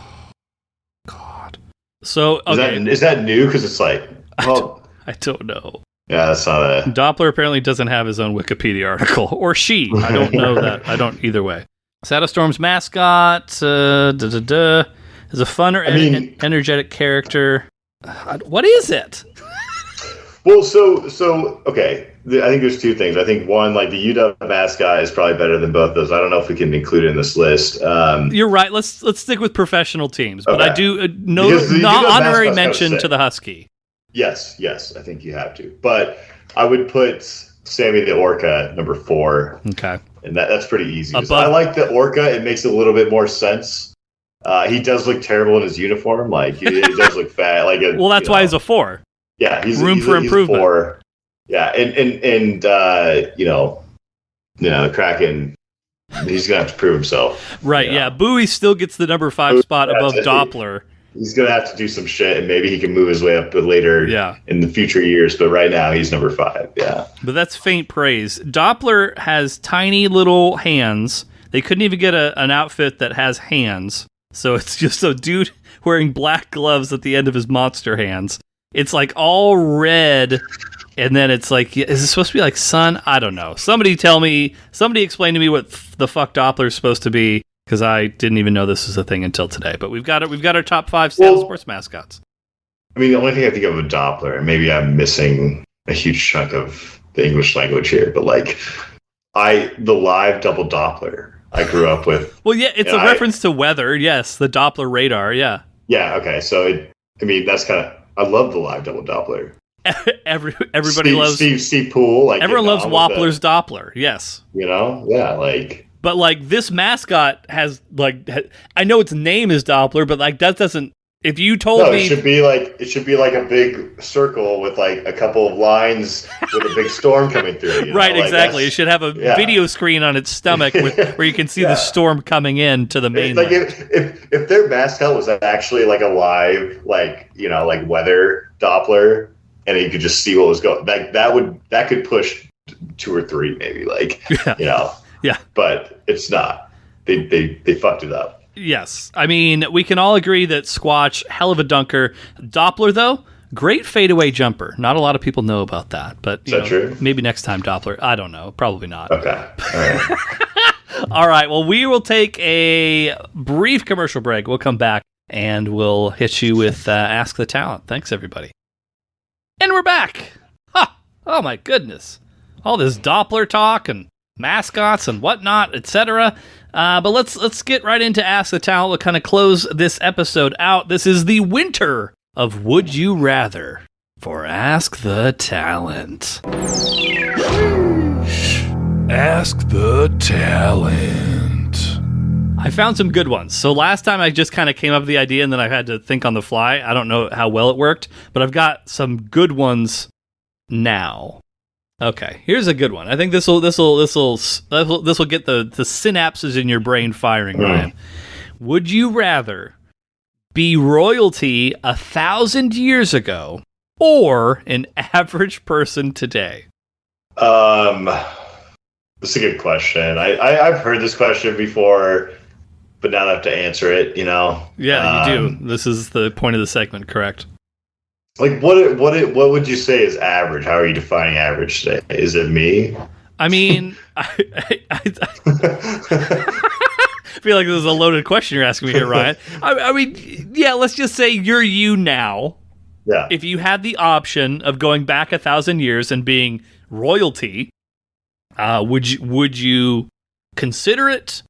God. So okay, is that new? Because it's like, well, I don't know. Yeah, that's not a. Doppler apparently doesn't have his own Wikipedia article, or she. I don't know that. I don't either way. Seattle Storm's mascot is a fun or energetic character. What is it? Well, so okay. I think there's 2 things. I think one, like the UW mascot is probably better than both those. I don't know if we can include it in this list. You're right. Let's stick with professional teams, but okay. I do not honorary mention to the Husky. Yes, I think you have to. But I would put Sammy the Orca number 4. Okay. And that's pretty easy. I like the orca. It makes a little bit more sense. He does look terrible in his uniform. Like he does look fat. Like that's why he's a 4. Yeah, he's room for improvement. He's a 4. Yeah, and the Kraken. He's gonna have to prove himself. Right. Yeah. Bowie still gets the number 5 spot above Doppler. He's gonna have to do some shit, and maybe he can move his way up later. Yeah. In the future years, but right now he's number 5. Yeah. But that's faint praise. Doppler has tiny little hands. They couldn't even get an outfit that has hands, so it's just a dude wearing black gloves at the end of his monster hands. It's like all red, and then it's like, is it supposed to be like sun? I don't know. Somebody explain to me what the fuck Doppler is supposed to be. Because I didn't even know this was a thing until today. But we've got our top 5 Seattle Sports Mascots. I mean, the only thing I think of a Doppler, and maybe I'm missing a huge chunk of the English language here, but like the live double Doppler I grew up with. Well, yeah, it's a reference to weather. Yes, the Doppler radar. Yeah. Yeah. Okay. So that's kind of. I love the live double Doppler. Everybody loves Steve Poole. Like everyone loves Wappler's Doppler. Yes. Yeah, like. But like this mascot has like, I know its name is Doppler, but like that doesn't. If you told me, it should be like a big circle with like a couple of lines with a big storm coming through. Right, like exactly. It should have a video screen on its stomach where you can see the storm coming in to the main. Like if their mascot was actually like a live, like like weather Doppler, and you could just see what was going, like that could push 2 or 3 maybe, like Yeah. But it's not. They fucked it up. Yes. I mean, we can all agree that Squatch, hell of a dunker. Doppler, though, great fadeaway jumper. Not a lot of people know about that. But is that true? Maybe next time, Doppler. I don't know. Probably not. Okay. All right. All right. Well, we will take a brief commercial break. We'll come back and we'll hit you with Ask the Talent. Thanks, everybody. And we're back. Ha! Oh, my goodness. All this Doppler talk and mascots and whatnot, etc. But let's get right into Ask the Talent. We'll kind of close this episode out. This is the winter of Would You Rather for Ask the Talent. Ask the Talent. I found some good ones. So last time I just kind of came up with the idea and then I had to think on the fly. I don't know how well it worked, but I've got some good ones now. Okay, here's a good one. I think this will get the synapses in your brain firing, Ryan. Would you rather be royalty 1,000 years ago or an average person today? That's a good question. I've heard this question before, but now I have to answer it. Yeah, you do. This is the point of the segment, correct? Like what would you say is average? How are you defining average today? Is it me? I mean, I feel like this is a loaded question you're asking me here, Ryan. I mean, yeah, let's just say you're you now. Yeah. If you had the option of going back 1,000 years and being royalty, would you consider it?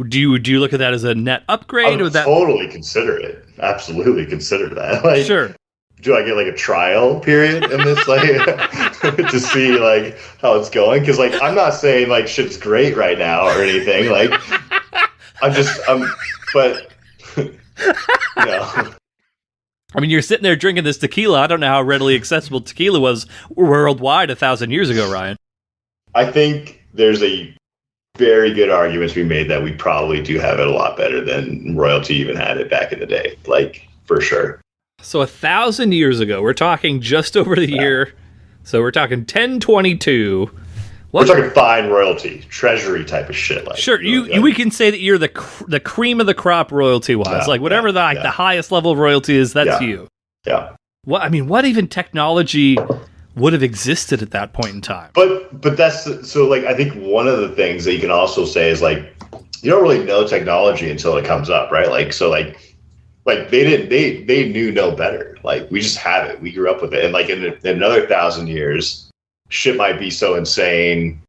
Do you look at that as a net upgrade? I would totally consider it. Absolutely consider that. Like, sure. Do I get like a trial period in this, like, to see like how it's going? Because like I'm not saying like shit's great right now or anything. Like but I mean, you're sitting there drinking this tequila. I don't know how readily accessible tequila was worldwide 1,000 years ago, Ryan. I think there's a very good argument to be made that we probably do have it a lot better than royalty even had it back in the day, like for sure. So 1,000 years ago, we're talking just over the year. So we're talking 1022. We're talking fine royalty, treasury type of shit. Like, sure, we can say that you're the cream of the crop royalty-wise. Like whatever the highest level of royalty is, that's you. Yeah. What even technology would have existed at that point in time? But that's so like I think one of the things that you can also say is like you don't really know technology until it comes up, right? Like so like they knew no better. Like we just have it. We grew up with it. And like in another 1,000 years, shit might be so insane.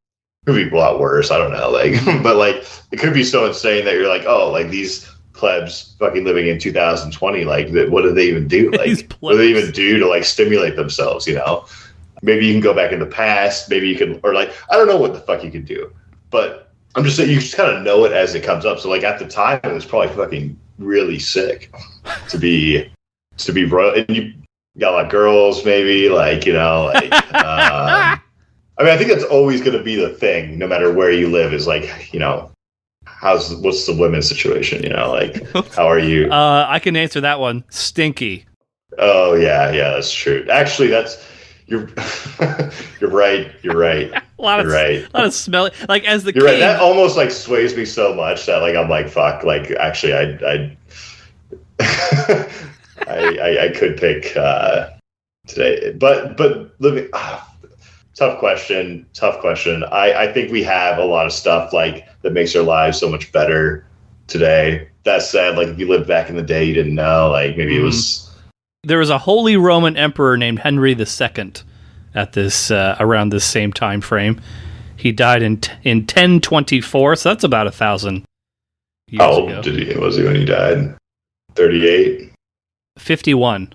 Could be a lot worse. I don't know. Like, but like it could be so insane that you're like, oh, like these plebs fucking living in 2020. Like, what do they even do? Like, what do they even do to like stimulate themselves? Maybe you can go back in the past. Maybe you can, or like I don't know what the fuck you can do. But I'm just saying you just kind of know it as it comes up. So like at the time, it was probably fucking really sick to be royal, and you got a lot of girls maybe like I mean I think that's always going to be the thing no matter where you live is like what's the women's situation like how are you? I can answer that one. Stinky. Oh yeah that's true. Actually you're right. A lot of smelly. Like as the you're king, right. That almost like sways me so much that like I'm like fuck. Like actually, I could pick today, but living. Tough question. I think we have a lot of stuff like that makes our lives so much better today. That said, like if you lived back in the day, you didn't know. Like maybe it was. there was a Holy Roman Emperor named Henry II at this around this same time frame. He died in 1024, so that's about 1,000 years ago. Was he when he died? 38? 51.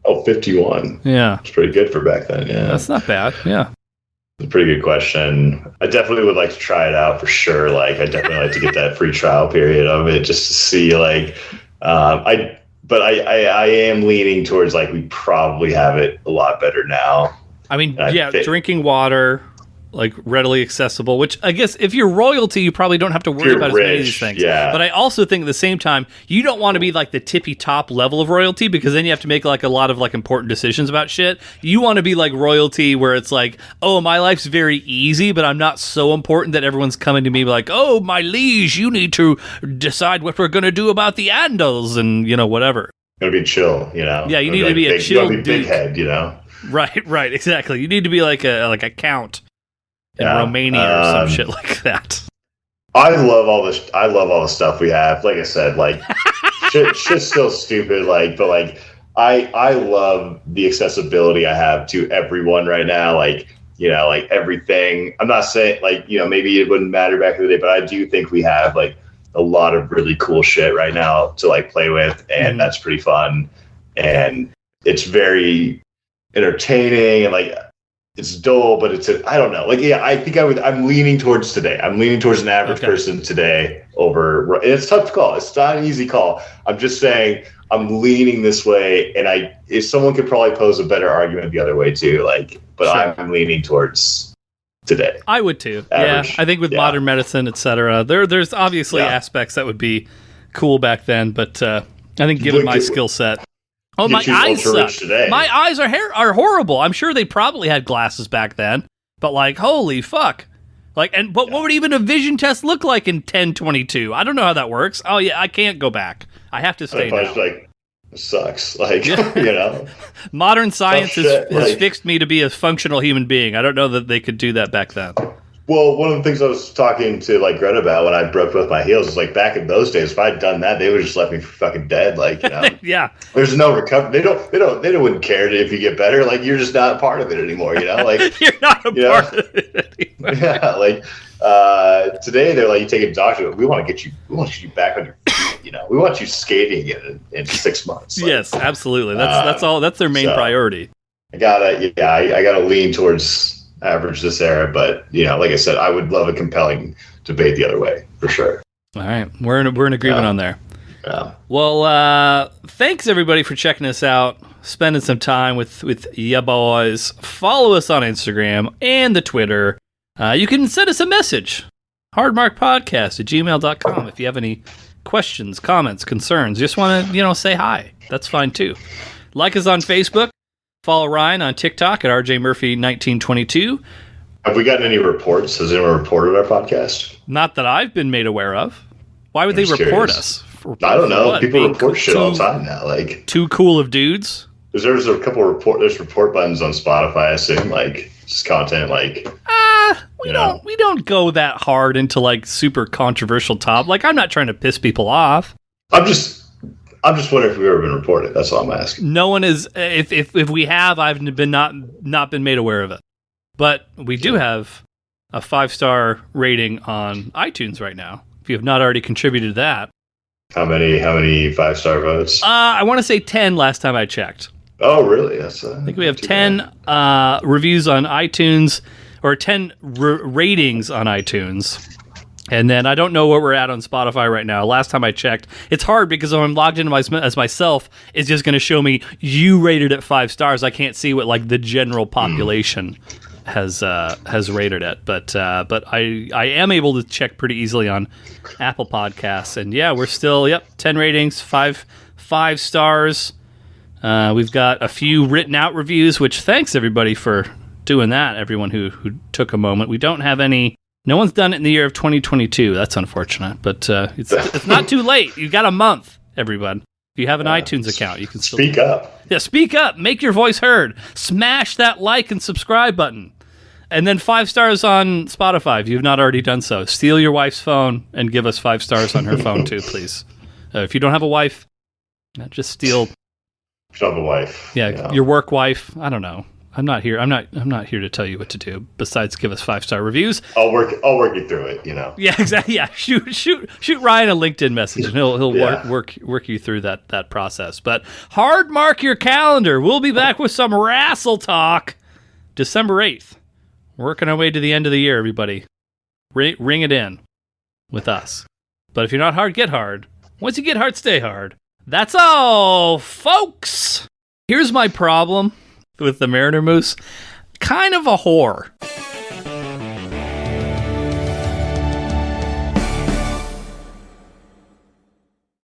Oh, 51. Yeah. It's pretty good for back then, yeah. That's not bad, yeah. It's a pretty good question. I definitely would like to try it out for sure. Like, I definitely like to get that free trial period of it just to see, like, I am leaning towards, like, we probably have it a lot better now. I mean, drinking water, like, readily accessible, which I guess if you're royalty, you probably don't have to worry about as many of these things. Yeah. But I also think at the same time, you don't want to be like the tippy top level of royalty, because then you have to make like a lot of like important decisions about shit. You want to be like royalty where it's like, oh, my life's very easy, but I'm not so important that everyone's coming to me like, oh, my liege, you need to decide what we're going to do about the Andals and, you know, whatever. Gonna be chill, you know? Yeah, you need to be a chill dude. Big head, you know? Right, exactly. You need to be like a count in Romania or some shit like that. I love all this. I love all the stuff we have. Like I said, like shit's still stupid. Like, but like I love the accessibility I have to everyone right now. Like, you know, like everything. I'm not saying like, you know, maybe it wouldn't matter back in the day, but I do think we have like a lot of really cool shit right now to like play with, and that's pretty fun. And it's very entertaining, and like it's dull, but I don't know. Like, yeah, I think I'm leaning towards today. I'm leaning towards an average person today over, and it's tough to call. It's not an easy call. I'm just saying I'm leaning this way, and if someone could probably pose a better argument the other way too, like, but sure. I'm leaning towards today. I would too. Average. Yeah, I think with modern medicine, etc., there's obviously aspects that would be cool back then, but I think given my skill set. Oh, my eyes suck. My eyes are horrible. I'm sure they probably had glasses back then, but like, holy fuck. Like, but what would even a vision test look like in 1022? I don't know how that works. Oh yeah, I can't go back. I have to stay now. Like, it sucks. Like, you know. Modern science has fixed me to be a functional human being. I don't know that they could do that back then. Well, one of the things I was talking to like Greta about when I broke both my heels is like back in those days, if I'd done that, they would just left me fucking dead. Like, you know, yeah. There's no recovery. They wouldn't care if you get better. Like, you're just not part of it anymore. You know, like you're not a part of it anymore. Yeah, like today they're like, you take a doctor. We want to get you back on your feet. You know, we want you skating in 6 months. Like, yes, absolutely. That's all. That's their main priority. I gotta lean towards average this era, but you know, like I said, I would love a compelling debate the other way for sure. All right, we're in agreement on there. Yeah. Well, thanks everybody for checking us out, spending some time with ya boys. Follow us on Instagram and the Twitter. You can send us a message, hardmarkpodcast@gmail.com, if you have any questions, comments, concerns. Just want to say hi. That's fine too. Like us on Facebook. Follow Ryan on TikTok at RJMurphy1922. Have we gotten any reports? Has anyone reported our podcast? Not that I've been made aware of. Why would they report us? I don't know. People report shit all the time now. Like, too cool of dudes? There's a couple there's report buttons on Spotify, I assume, like just content like we don't go that hard into like super controversial top. Like, I'm not trying to piss people off. I'm just wondering if we've ever been reported. That's all I'm asking. No one is. If we have, I've been not been made aware of it. But we do have a 5-star rating on iTunes right now. If you have not already contributed to that. How many 5-star votes? I want to say 10 last time I checked. Oh, really? I think we have 10 reviews on iTunes, or 10 ratings on iTunes. And then I don't know where we're at on Spotify right now. Last time I checked, it's hard because when I'm logged in as myself, it's just going to show me you rated it 5 stars. I can't see what like the general population has rated it. But I am able to check pretty easily on Apple Podcasts. And yeah, we're still 10 ratings, 5 stars. We've got a few written out reviews, which thanks everybody for doing that. Everyone who took a moment. We don't have any. No one's done it in the year of 2022. That's unfortunate, but it's not too late. You got a month, everyone. If you have an iTunes account, you can still speak up. Yeah, speak up. Make your voice heard. Smash that like and subscribe button. And then 5 stars on Spotify if you've not already done so. Steal your wife's phone and give us 5 stars on her phone too, please. If you don't have a wife, just steal If you don't have a wife. Yeah, your work wife. I don't know. I'm not here to tell you what to do. Besides, give us 5-star reviews. I'll work you through it. Yeah, exactly. Yeah, shoot Ryan a LinkedIn message, and he'll work you through that process. But hard mark your calendar. We'll be back with some wrestle talk, December 8th. Working our way to the end of the year, everybody. Ring it in with us. But if you're not hard, get hard. Once you get hard, stay hard. That's all, folks. Here's my problem with the Mariner Moose. Kind of a whore.